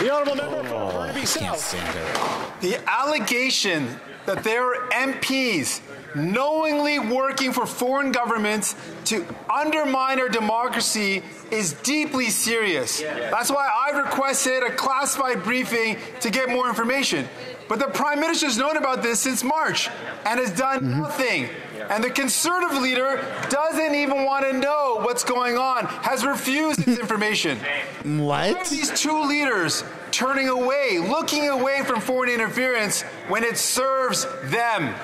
The honourable member for Burnaby South. The allegation that there are MPs knowingly working for foreign governments to undermine our democracy is deeply serious. That's why I requested a classified briefing to get more information. But the Prime Minister has known about this since March and has done nothing. And the Conservative leader doesn't even want to know what's going on, has refused this information. What? Why are these two leaders turning away, looking away from foreign interference when it serves them?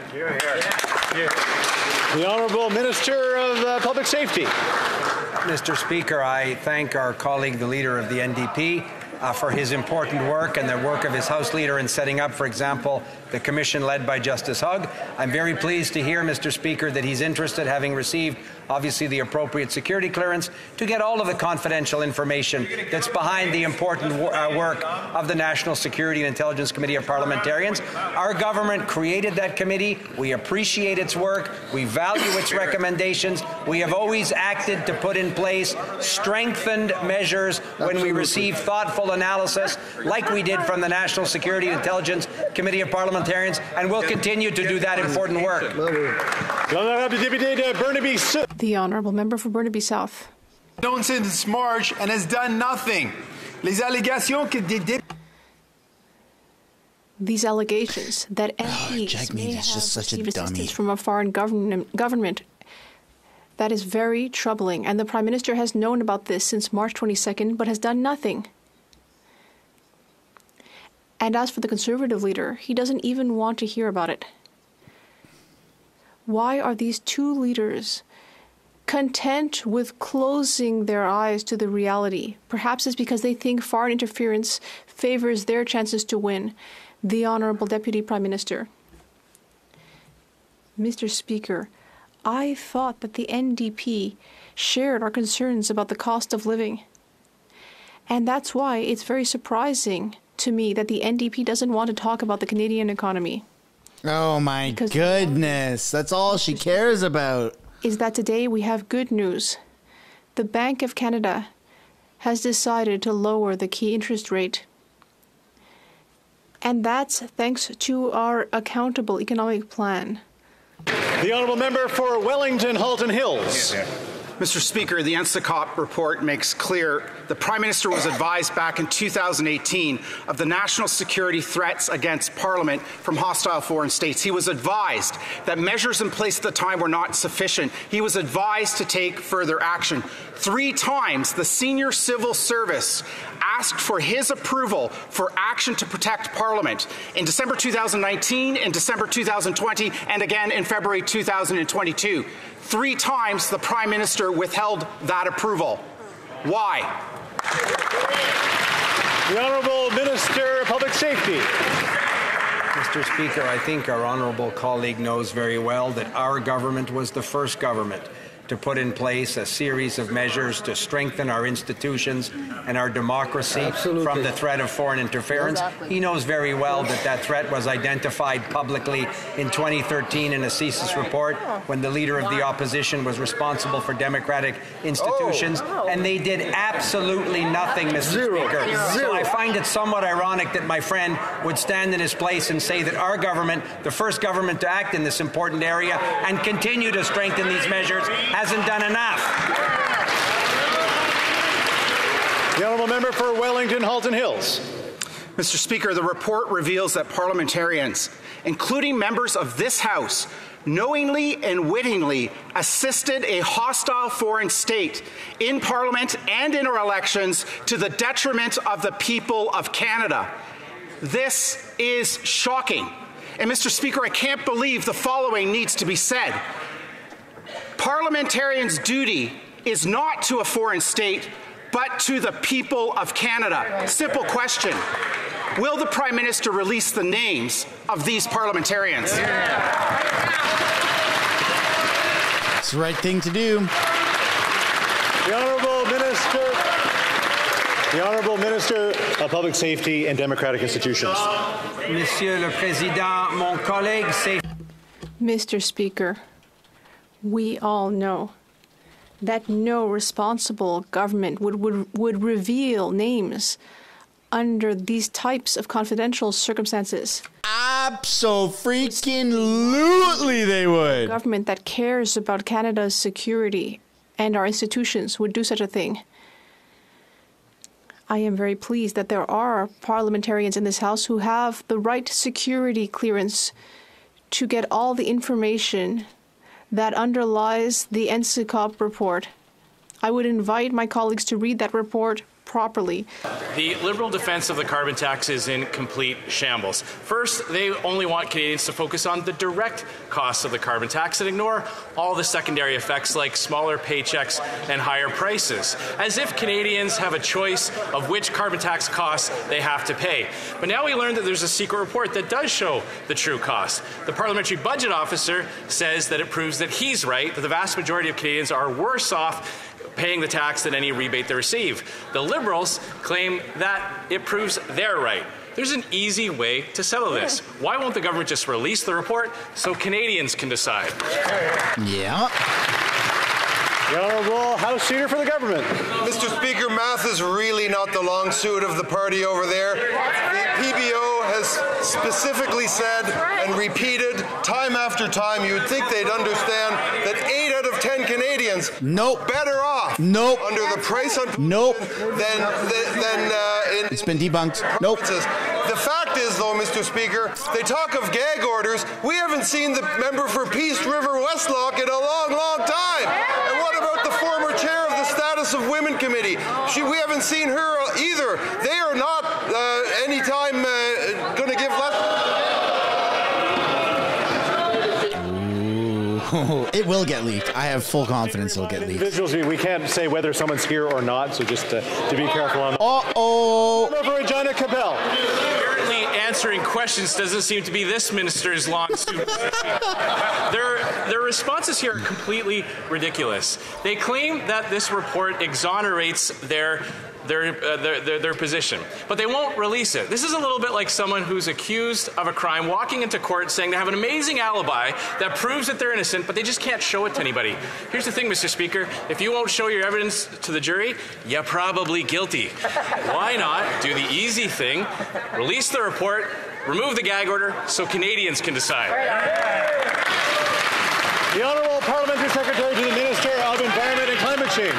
The Honourable Minister of Public Safety. Mr. Speaker, I thank our colleague, the Leader of the NDP, for his important work and the work of his House Leader in setting up, for example, the commission led by Justice Hogg. I'm very pleased to hear, Mr. Speaker, that he's interested, having received obviously the appropriate security clearance, to get all of the confidential information that's behind the important work of the National Security and Intelligence Committee of Parliamentarians. Our government created that committee. We appreciate its work. We value its recommendations. We have always acted to put in place strengthened measures when we receive thoughtful analysis, like we did from the National Security and Intelligence Committee of Parliamentarians, and we'll continue to do that important work. The Honourable Member for Burnaby South. Known since March and has done nothing. These allegations that MPs may have received assistance from a foreign government, that is very troubling. And the Prime Minister has known about this since March 22nd, but has done nothing. And as for the Conservative leader, he doesn't even want to hear about it. Why are these two leaders content with closing their eyes to the reality? Perhaps it's because they think foreign interference favors their chances to win. The Honourable Deputy Prime Minister. Mr. Speaker, I thought that the NDP shared our concerns about the cost of living. And that's why it's very surprising to me that the NDP doesn't want to talk about the Canadian economy. Oh my goodness. That's all she cares about. Is that today we have good news. The Bank of Canada has decided to lower the key interest rate. And that's thanks to our accountable economic plan. The Honourable Member for Wellington Halton Hills. Mr. Speaker, the NSICOP report makes clear the Prime Minister was advised back in 2018 of the national security threats against Parliament from hostile foreign states. He was advised that measures in place at the time were not sufficient. He was advised to take further action. 3 times, the senior civil service asked for his approval for action to protect Parliament in December 2019, in December 2020, and again in February 2022. 3 times the Prime Minister withheld that approval. Why? The Honourable Minister of Public Safety. Mr. Speaker, I think our honourable colleague knows very well that our government was the first government to put in place a series of measures to strengthen our institutions and our democracy from the threat of foreign interference. He knows very well that that threat was identified publicly in 2013 in a CSIS report when the Leader of the Opposition was responsible for democratic institutions, and they did absolutely nothing, Mr. Speaker. So I find it somewhat ironic that my friend would stand in his place and say that our government, the first government to act in this important area and continue to strengthen these measures, hasn't done enough. The Honourable Member for Wellington Halton Hills. Mr. Speaker, the report reveals that parliamentarians, including members of this House, knowingly and wittingly assisted a hostile foreign state in Parliament and in our elections to the detriment of the people of Canada. This is shocking. And Mr. Speaker, I can't believe the following needs to be said. Parliamentarians' duty is not to a foreign state, but to the people of Canada. Simple question. Will the Prime Minister release the names of these parliamentarians? It's the right thing to do. The Honourable Minister of Public Safety and Democratic Institutions. Monsieur le Président, mon collègue, c'est... Mr. Speaker, we all know that no responsible government would reveal names under these types of confidential circumstances. Abso-freaking-lutely they would. A government that cares about Canada's security and our institutions would do such a thing. I am very pleased that there are parliamentarians in this House who have the right security clearance to get all the information that underlies the NCCOP report. I would invite my colleagues to read that report properly. The Liberal defense of the carbon tax is in complete shambles. First, they only want Canadians to focus on the direct costs of the carbon tax and ignore all the secondary effects like smaller paychecks and higher prices, as if Canadians have a choice of which carbon tax costs they have to pay. But now we learned that there's a secret report that does show the true cost. The Parliamentary Budget Officer says that it proves that he's right, that the vast majority of Canadians are worse off paying the tax than any rebate they receive. The Liberals claim that it proves they're right. There's an easy way to settle this. Why won't the government just release the report so Canadians can decide? Yeah. The Honourable House Leader for the Government. Mr. Speaker, math is really not the long suit of the party over there. The PBO has specifically said and repeated time after time, you would think they'd understand that 8 out of 10 Canadians better off under the price on than it's been debunked. The fact is, though, Mr. Speaker, they talk of gag orders. We haven't seen the member for Peace River Westlock in a long, long time. And what about the former chair of the Status of Women Committee? We haven't seen her either. They are not anytime going to give less. It will get leaked. I have full confidence it'll get leaked. Individuals, we can't say whether someone's here or not, so just to be careful on that. Uh-oh. Regina Cabell. Apparently answering questions doesn't seem to be this minister's long suit. Their responses here are completely ridiculous. They claim that this report exonerates their position, but they won't release it. This is a little bit like someone who's accused of a crime walking into court saying they have an amazing alibi that proves that they're innocent, but they just can't show it to anybody. Here's the thing, Mr. Speaker, if you won't show your evidence to the jury, you're probably guilty. Why not do the easy thing, release the report, remove the gag order so Canadians can decide? The Honourable Parliamentary Secretary to the Minister of Environment and Climate Change.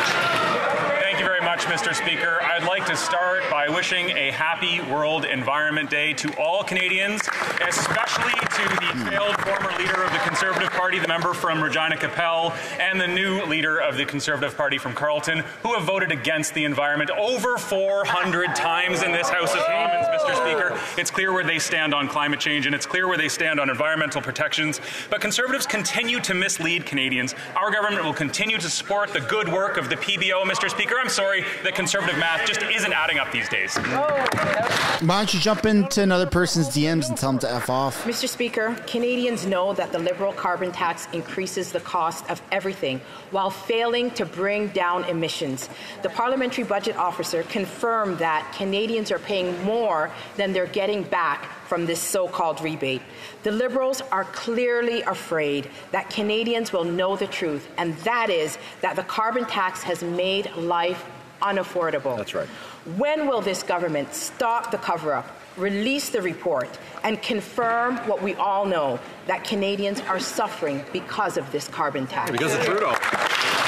Mr. Speaker, I'd like to start by wishing a happy World Environment Day to all Canadians, especially to the failed former leader of the Conservative Party, the member from Regina Capel, and the new leader of the Conservative Party from Carleton, who have voted against the environment over 400 times in this House of Commons, Mr. Speaker. It's clear where they stand on climate change, and it's clear where they stand on environmental protections. But Conservatives continue to mislead Canadians. Our government will continue to support the good work of the PBO, Mr. Speaker. I'm sorry that Conservative math just isn't adding up these days. Why don't you jump into another person's DMs and tell them to F off? Mr. Speaker, Canadians know that the Liberal carbon tax increases the cost of everything while failing to bring down emissions. The Parliamentary Budget Officer confirmed that Canadians are paying more than they're getting back from this so-called rebate. The Liberals are clearly afraid that Canadians will know the truth, and that is that the carbon tax has made life unaffordable. That's right. When will this government stop the cover-up, release the report, and confirm what we all know, that Canadians are suffering because of this carbon tax? Because of Trudeau.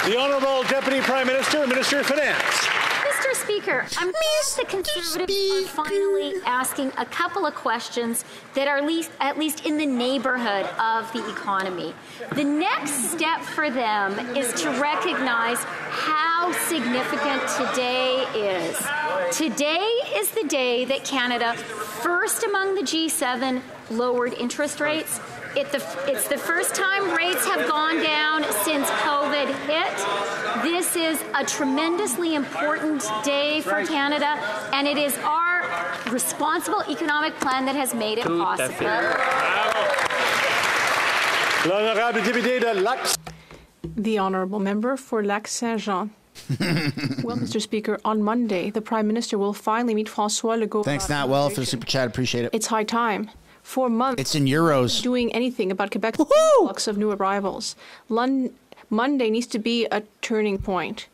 The Honourable Deputy Prime Minister, Minister of Finance. Mr. Speaker, I'm pleased the Conservatives are finally asking a couple of questions that are at least in the neighborhood of the economy. The next step for them is to recognize how significant today is. Today is the day that Canada, first among the G7, lowered interest rates. It's the first time rates have gone down since COVID hit. This is a tremendously important day for Canada, and it is our responsible economic plan that has made it possible. The Honourable Member for Lac-Saint-Jean. Well, Mr. Speaker, on Monday, the Prime Minister will finally meet François Legault. Thanks, Nat. Well, for the super chat. Appreciate it. It's high time. 4 months. It's in euros. Doing anything about Quebec's influx of new arrivals. Monday needs to be a turning point.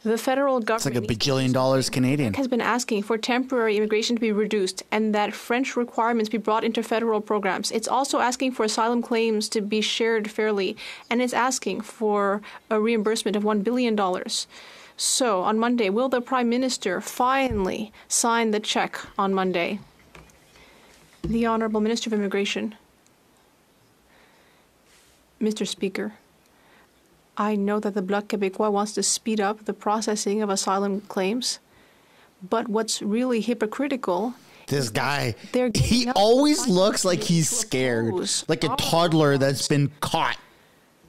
The federal government, it's like $1 bajillion Canadian, has been asking for temporary immigration to be reduced and that French requirements be brought into federal programs. It's also asking for asylum claims to be shared fairly, and it's asking for a reimbursement of $1 billion. So, on Monday, will the Prime Minister finally sign the check on Monday? The Honourable Minister of Immigration. Mr. Speaker, I know that the Bloc Québécois wants to speed up the processing of asylum claims, but what's really hypocritical... This guy, he always looks like he's scared, like a toddler that's been caught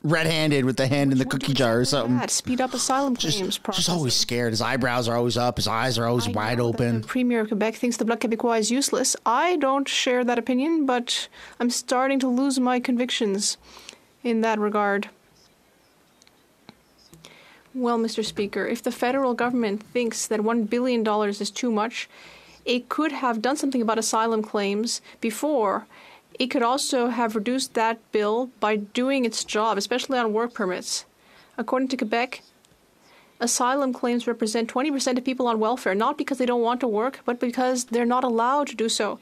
red-handed with the hand in the cookie jar or something. Speed up asylum claims process. Just always scared. His eyebrows are always up. His eyes are always wide open. The Premier of Quebec thinks the Bloc Québécois is useless. I don't share that opinion, but I'm starting to lose my convictions in that regard. Well, Mr. Speaker, if the federal government thinks that $1 billion is too much, it could have done something about asylum claims before. It could also have reduced that bill by doing its job, especially on work permits. According to Quebec, asylum claims represent 20% of people on welfare, not because they don't want to work, but because they're not allowed to do so.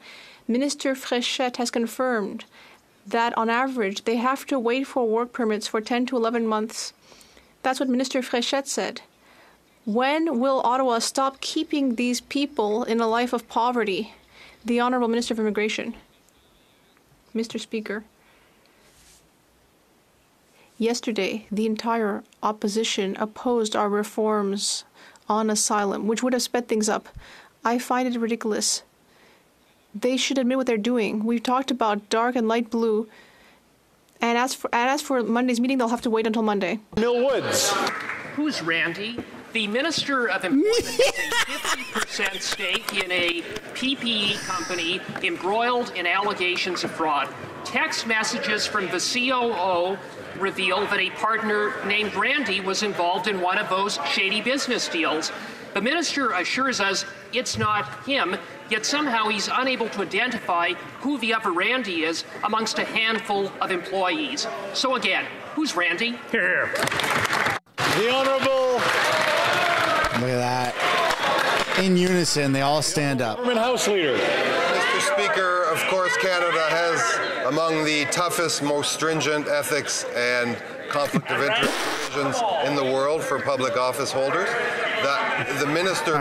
Minister Fréchette has confirmed that, on average, they have to wait for work permits for 10 to 11 months. That's what Minister Fréchette said. When will Ottawa stop keeping these people in a life of poverty? The Honourable Minister of Immigration. Mr. Speaker, yesterday the entire opposition opposed our reforms on asylum, which would have sped things up. I find it ridiculous. They should admit what they're doing. We've talked about dark and light blue. And as for Monday's meeting, they'll have to wait until Monday. Mill Woods. Who's Randy? The Minister of Employment has a 50% stake in a PPE company embroiled in allegations of fraud. Text messages from the COO reveal that a partner named Randy was involved in one of those shady business deals. The minister assures us it's not him, yet somehow he's unable to identify who the other Randy is amongst a handful of employees. So again, who's Randy? Here. The Honourable... Look at that. In unison, they all stand up. Government House Leader. Mr. Speaker, of course, Canada has among the toughest, most stringent ethics and conflict of interest provisions in the world for public office holders. The minister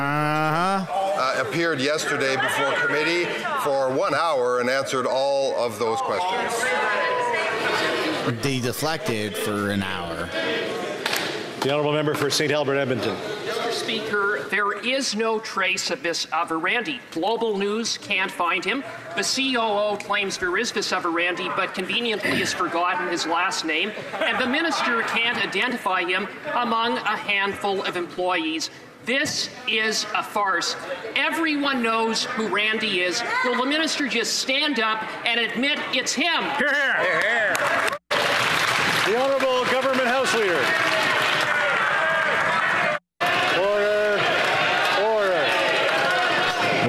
appeared yesterday before committee for 1 hour and answered all of those questions. They deflected for an hour. The Honourable Member for St. Albert, Edmonton. Mr. Speaker, there is no trace of this other Randy. Global News can't find him. The COO claims there is this other Randy, but conveniently has forgotten his last name. And the minister can't identify him among a handful of employees. This is a farce. Everyone knows who Randy is. Will the minister just stand up and admit it's him? Here, here. Here. The Honourable Government House Leader.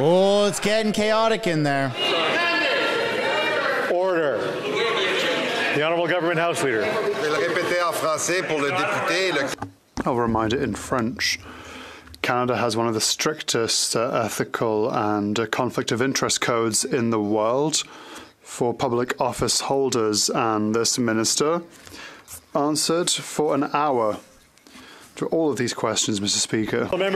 Oh, it's getting chaotic in there. Order. The Honourable Government House Leader. I'll remind it in French. Canada has one of the strictest ethical and conflict of interest codes in the world for public office holders, and this minister answered for an hour to all of these questions, Mr. Speaker.